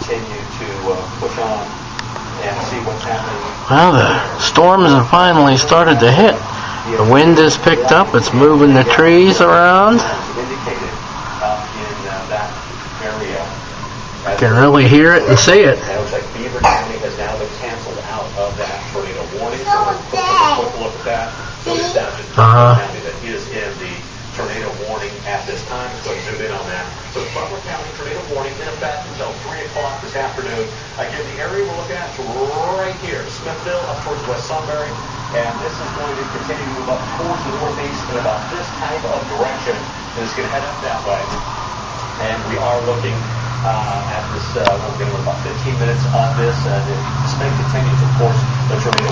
continue to push on and see what's happening. Well, the storms have finally started to hit. The wind has picked up. It's moving the trees around. Indicated in that area. I can really hear it and see it. And it looks like Beaver County has now been canceled out of that tornado warning. So we'll take a quick look at that. So it's down to Butler County that is in the tornado warning at this time. So zoom in on that. So Butler County tornado warning in effect until 3 o'clock this afternoon. Again, the area we're looking at is right here, Smithville up towards West Sunbury. And this is going to continue to move up towards the northeast in about this type of direction. And it's going to head up that way. And we are looking at this, we're going to about 15 minutes on this. And if this thing continues, of course, the tornado